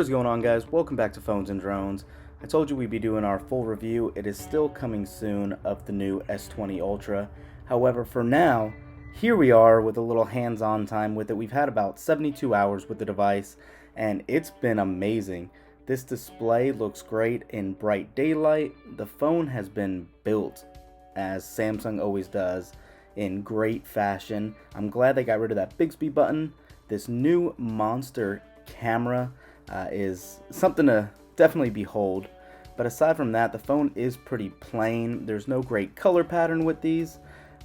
is going on, guys? Welcome back to Phones and Drones. I told you we'd be doing our full review. It is still coming soon of the new S20 Ultra. However, for now, here we are with a little hands-on time with it. We've had about 72 hours with the device and it's been amazing. This display looks great in bright daylight. The phone has been built, as Samsung always does, in great fashion. I'm glad they got rid of that Bixby button. This new monster camera is something to definitely behold. But aside from that, the phone is pretty plain. There's no great color pattern with these.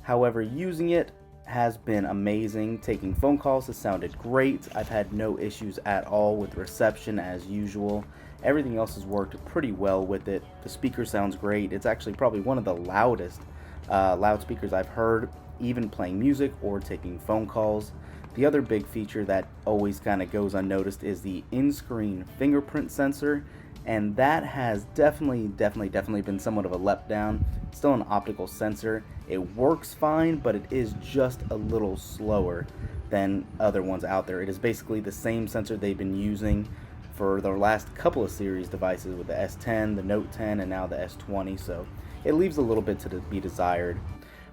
However, using it has been amazing. Taking phone calls has sounded great. I've had no issues at all with reception as usual. Everything else has worked pretty well with it. The speaker sounds great. It's actually probably one of the loudest loudspeakers I've heard, even playing music or taking phone calls. The other big feature that always kind of goes unnoticed is the in-screen fingerprint sensor, and that has definitely been somewhat of a letdown. It's still an optical sensor. It works fine, but it is just a little slower than other ones out there. It is basically the same sensor they've been using for their last couple of series devices with the S10, the Note 10, and now the S20, so it leaves a little bit to be desired.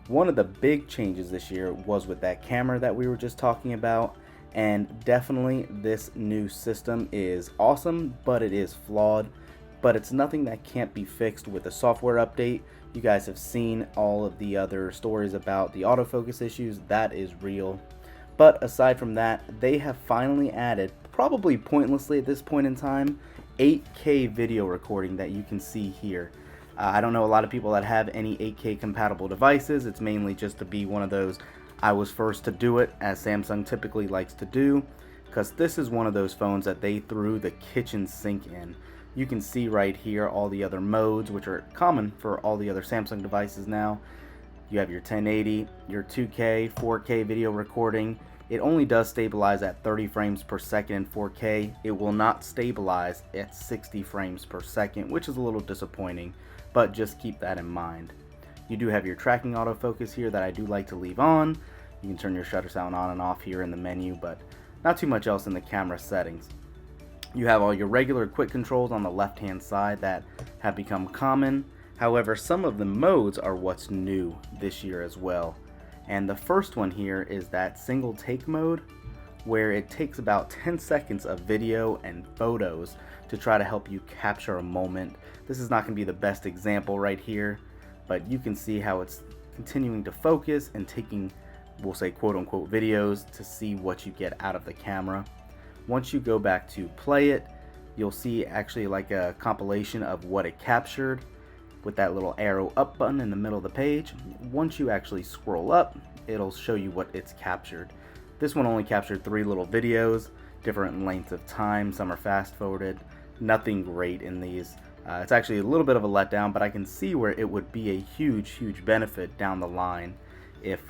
One of the big changes this year was with that camera that we were just talking about, and definitely this new system is awesome, but it is flawed. But it's nothing that can't be fixed with a software update. You guys have seen all of the other stories about the autofocus issues. That is real. But aside from that, they have finally added, probably pointlessly at this point in time, 8K video recording that you can see here. I don't know a lot of people that have any 8K compatible devices. It's mainly just to be one of those I was first to do it, as Samsung typically likes to do, because this is one of those phones that they threw the kitchen sink in. You can see right here all the other modes, which are common for all the other Samsung devices now. You have your 1080, your 2K, 4K video recording. It only does stabilize at 30 frames per second in 4K. It will not stabilize at 60 frames per second, which is a little disappointing, but just keep that in mind. You do have your tracking autofocus here that I do like to leave on. You can turn your shutter sound on and off here in the menu, but not too much else in the camera settings. You have all your regular quick controls on the left hand side that have become common. However, some of the modes are what's new this year as well. And the first one here is that single take mode, where it takes about 10 seconds of video and photos to try to help you capture a moment. This is not going to be the best example right here, but you can see how it's continuing to focus and taking, we'll say, quote unquote videos to see what you get out of the camera. Once you go back to play it, you'll see actually like a compilation of what it captured with that little arrow up button in the middle of the page. Once you actually scroll up, it'll show you what it's captured. This one only captured 3 little videos, different lengths of time. Some are fast forwarded. Nothing great in these. It's actually a little bit of a letdown, but I can see where it would be a huge benefit down the line if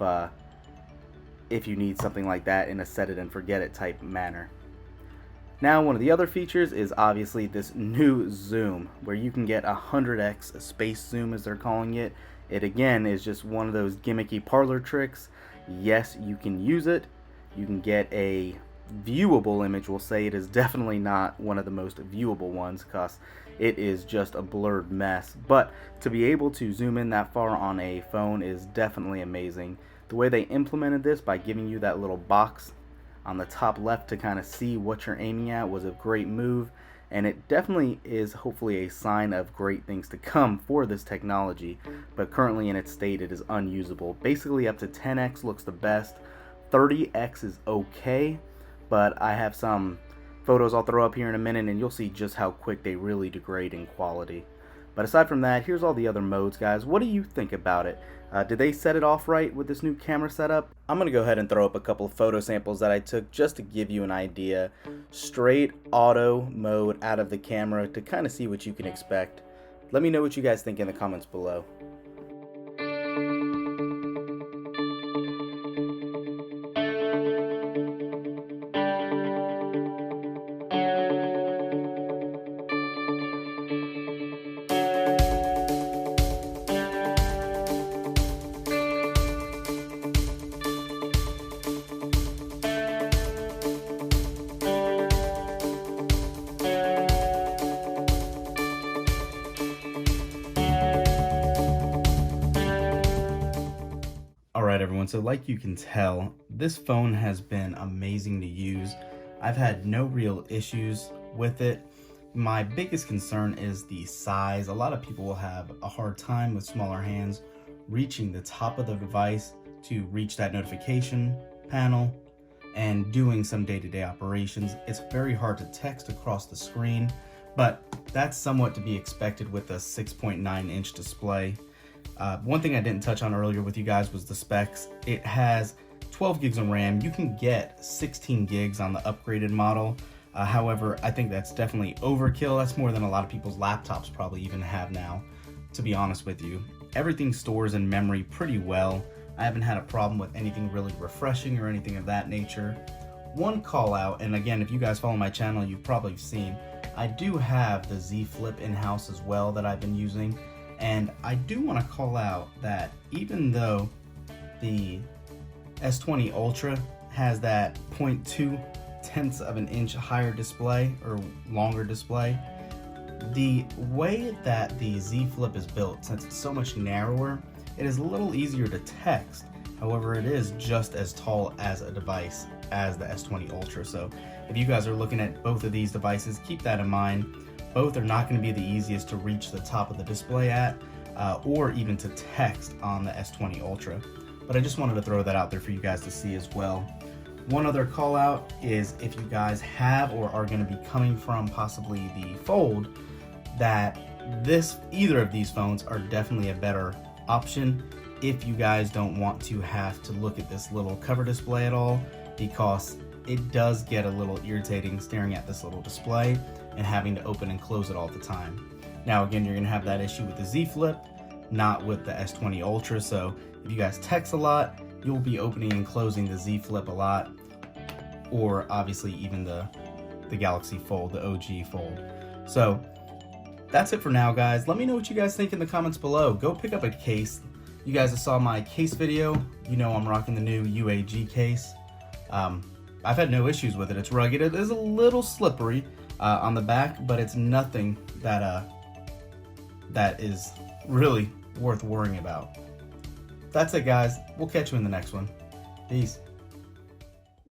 you need something like that in a set it and forget it type manner. Now, one of the other features is obviously this new zoom, where you can get 100x space zoom, as they're calling it. It again is just one of those gimmicky parlor tricks. Yes, you can use it. You can get a viewable image. We'll say it is definitely not one of the most viewable ones because it is just a blurred mess. But to be able to zoom in that far on a phone is definitely amazing. The way they implemented this by giving you that little box on the top left to kind of see what you're aiming at was a great move, and it definitely is hopefully a sign of great things to come for this technology. But currently in its state, it is unusable. Basically up to 10x looks the best. 30x is okay, but I have some photos I'll throw up here in a minute and you'll see just how quick they really degrade in quality. But aside from that, here's all the other modes, guys. What do you think about it? Did they set it off right with this new camera setup? I'm going to go ahead and throw up a couple of photo samples that I took just to give you an idea. Straight auto mode out of the camera to kind of see what you can expect. Let me know what you guys think in the comments below. Alright everyone, so like you can tell, this phone has been amazing to use. I've had no real issues with it. My biggest concern is the size. A lot of people will have a hard time with smaller hands reaching the top of the device to reach that notification panel and doing some day-to-day operations. It's very hard to text across the screen, but that's somewhat to be expected with a 6.9-inch display. One thing I didn't touch on earlier with you guys was the specs. It has 12 gigs of RAM. You can get 16 gigs on the upgraded model. However, I think that's definitely overkill. That's more than a lot of people's laptops probably even have now, to be honest with you. Everything stores in memory pretty well. I haven't had a problem with anything really refreshing or anything of that nature. One call out, and again, if you guys follow my channel, you've probably seen, I do have the Z Flip in-house as well that I've been using. And I do want to call out that even though the S20 Ultra has that 0.2 of an inch higher display or longer display, the way that the Z Flip is built, since it's so much narrower, it is a little easier to text. However, it is just as tall as a device as the S20 Ultra. So if you guys are looking at both of these devices, keep that in mind. Both are not going to be the easiest to reach the top of the display at, or even to text on the S20 Ultra. But I just wanted to throw that out there for you guys to see as well. One other call out is if you guys have or are going to be coming from possibly the Fold, that either of these phones are definitely a better option if you guys don't want to have to look at this little cover display at all, because it does get a little irritating staring at this little display and having to open and close it all the time. Now again, you're going to have that issue with the Z Flip, not with the S20 Ultra. So if you guys text a lot, you'll be opening and closing the Z Flip a lot, or obviously even the Galaxy Fold, the OG Fold. So that's it for now, guys. Let me know what you guys think in the comments below. Go pick up a case. You guys that saw my case video, you know I'm rocking the new UAG case. I've had no issues with it. It's rugged. It is a little slippery on the back, but it's nothing that is really worth worrying about. That's it, guys. We'll catch you in the next one. Peace.